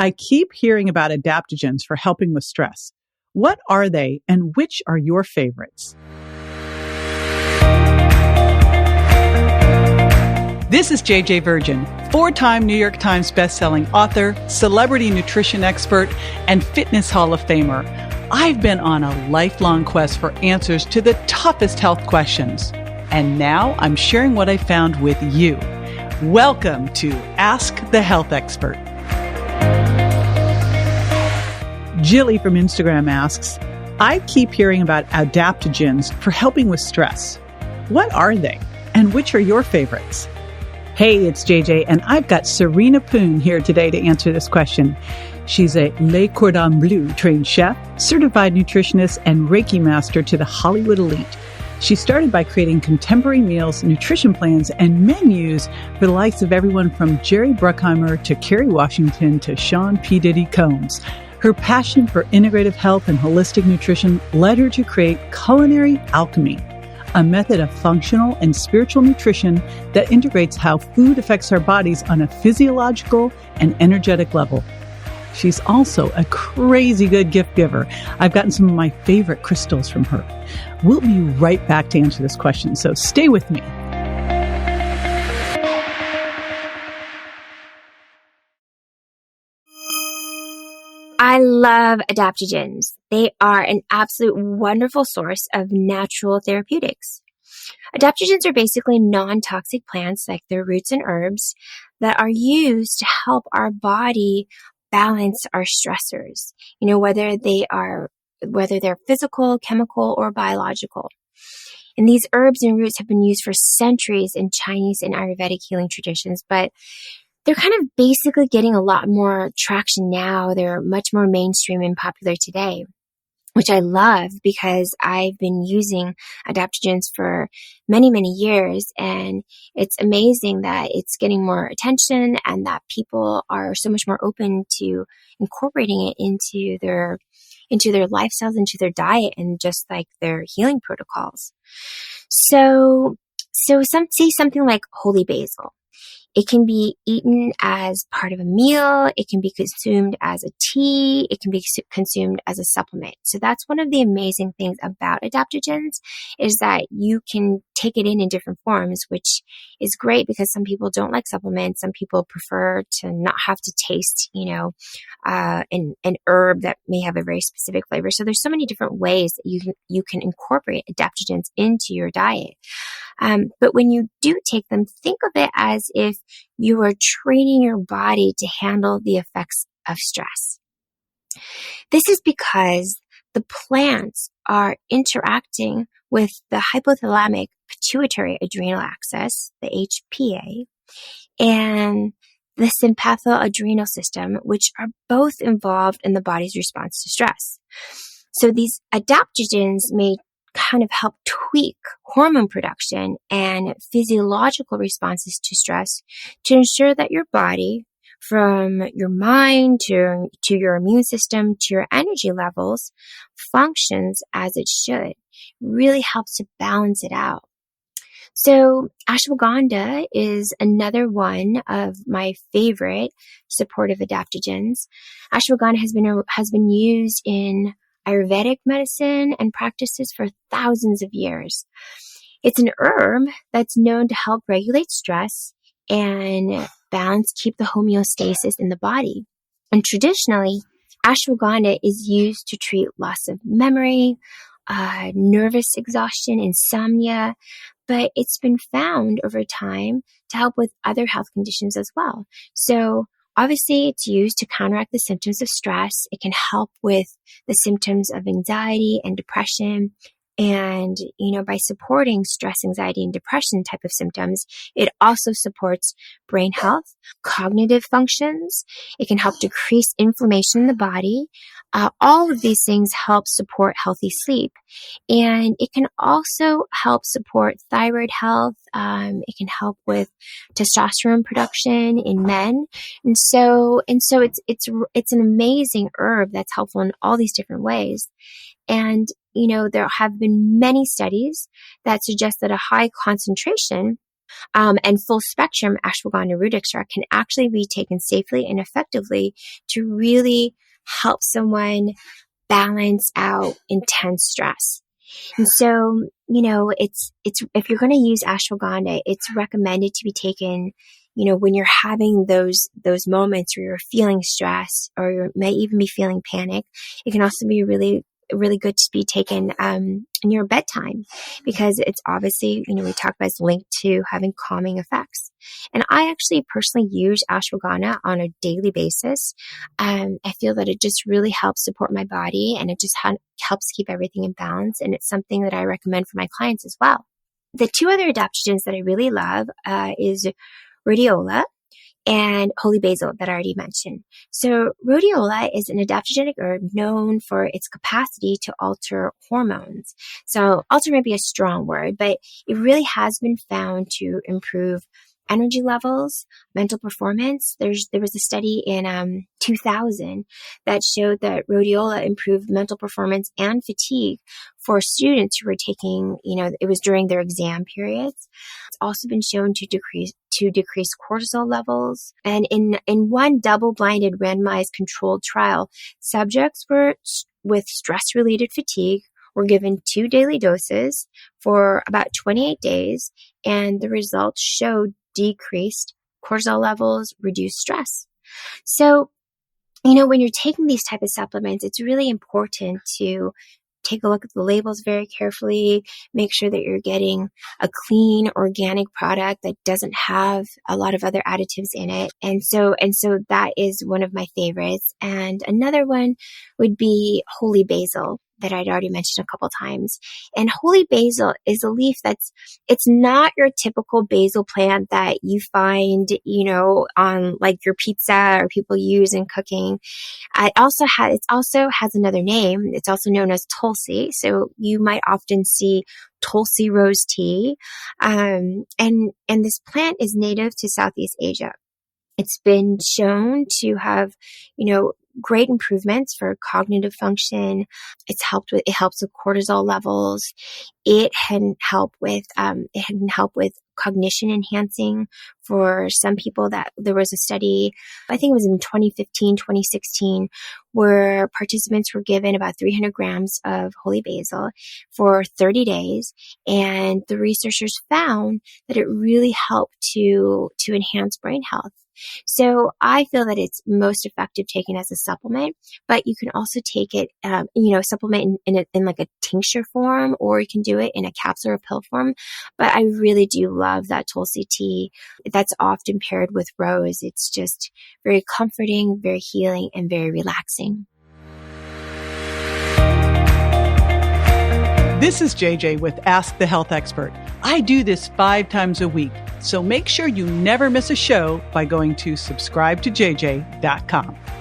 I keep hearing about adaptogens for helping with stress. What are they and which are your favorites? This is JJ Virgin, 4-time New York Times bestselling author, celebrity nutrition expert, and fitness Hall of Famer. I've been on a lifelong quest for answers to the toughest health questions. And now I'm sharing what I found with you. Welcome to Ask the Health Expert. Jilly from Instagram asks, I keep hearing about adaptogens for helping with stress. What are they and which are your favorites? Hey, it's JJ, and I've got Serena Poon here today to answer this question. She's a Le Cordon Bleu trained chef, certified nutritionist, and Reiki master to the Hollywood elite. She started by creating contemporary meals, nutrition plans, and menus for the likes of everyone from Jerry Bruckheimer to Kerry Washington to Sean P. Diddy Combs. Her passion for integrative health and holistic nutrition led her to create Culinary Alchemy, a method of functional and spiritual nutrition that integrates how food affects our bodies on a physiological and energetic level. She's also a crazy good gift giver. I've gotten some of my favorite crystals from her. We'll be right back to answer this question, so stay with me. I love adaptogens. They are an absolute wonderful source of natural therapeutics. Adaptogens are basically non-toxic plants, like their roots and herbs, that are used to help our body balance our stressors, whether they're physical, chemical, or biological. And these herbs and roots have been used for centuries in Chinese and Ayurvedic healing traditions, but they're kind of basically getting a lot more traction now. They're much more mainstream and popular today, which I love because I've been using adaptogens for many, many years. And it's amazing that it's getting more attention and that people are so much more open to incorporating it into their lifestyles, into their diet, and just like their healing protocols. So something like holy basil. It can be eaten as part of a meal. It can be consumed as a tea. It can be consumed as a supplement. So that's one of the amazing things about adaptogens, is that you can take it in different forms, which is great because some people don't like supplements. Some people prefer to not have to taste, an herb that may have a very specific flavor. So there's so many different ways that you can incorporate adaptogens into your diet. But when you do take them, think of it as if you are training your body to handle the effects of stress. This is because the plants are interacting with the hypothalamic pituitary adrenal axis, the HPA, and the sympathoadrenal system, which are both involved in the body's response to stress. So these adaptogens may kind of help tweak hormone production and physiological responses to stress to ensure that your body, from your mind to your immune system to your energy levels, functions as it should. Really helps to balance it out. So ashwagandha is another one of my favorite supportive adaptogens. Ashwagandha has been used in Ayurvedic medicine and practices for thousands of years. It's an herb that's known to help regulate stress and keep the homeostasis in the body. And traditionally, ashwagandha is used to treat loss of memory, nervous exhaustion, insomnia, but it's been found over time to help with other health conditions as well. So obviously, it's used to counteract the symptoms of stress. It can help with the symptoms of anxiety and depression. And, by supporting stress, anxiety, and depression type of symptoms, it also supports brain health, cognitive functions. It can help decrease inflammation in the body. All of these things help support healthy sleep. And it can also help support thyroid health. It can help with testosterone production in men. And so it's an amazing herb that's helpful in all these different ways. And, there have been many studies that suggest that a high concentration And full spectrum ashwagandha root extract can actually be taken safely and effectively to really help someone balance out intense stress. And so, it's if you're going to use ashwagandha, it's recommended to be taken, when you're having those moments where you're feeling stress or you may even be feeling panic. It can also be really good to be taken in your bedtime, because it's obviously, we talked about it's linked to having calming effects. And I actually personally use ashwagandha on a daily basis. I feel that it just really helps support my body, and it just helps keep everything in balance. And it's something that I recommend for my clients as well. The two other adaptogens that I really love is rhodiola and holy basil that I already mentioned. So rhodiola is an adaptogenic herb known for its capacity to alter hormones. So alter might be a strong word, but it really has been found to improve energy levels, mental performance. There was a study in 2000 that showed that rhodiola improved mental performance and fatigue for students who were taking, it was during their exam periods. It's also been shown to decrease cortisol levels. And in one double-blinded randomized controlled trial, subjects with stress-related fatigue were given 2 daily doses for about 28 days, and the results showed decreased cortisol levels, reduced stress. So, when you're taking these type of supplements, it's really important to take a look at the labels very carefully, make sure that you're getting a clean, organic product that doesn't have a lot of other additives in it. And so that is one of my favorites. And another one would be holy basil that I'd already mentioned a couple times. And holy basil is a leaf it's not your typical basil plant that you find, on like your pizza or people use in cooking. It also has another name. It's also known as tulsi. So you might often see tulsi rose tea. And this plant is native to Southeast Asia. It's been shown to have, great improvements for cognitive function. It helps with cortisol levels. It can help with cognition enhancing for some people. That there was a study, I think it was in 2015, 2016, where participants were given about 300 grams of holy basil for 30 days. And the researchers found that it really helped to enhance brain health. So I feel that it's most effective taken as a supplement, but you can also take it, supplement in like a tincture form, or you can do it in a capsule or pill form. But I really do love that tulsi tea that's often paired with rose. It's just very comforting, very healing, and very relaxing. This is JJ with Ask the Health Expert. I do this 5 times a week, so make sure you never miss a show by going to subscribetojj.com.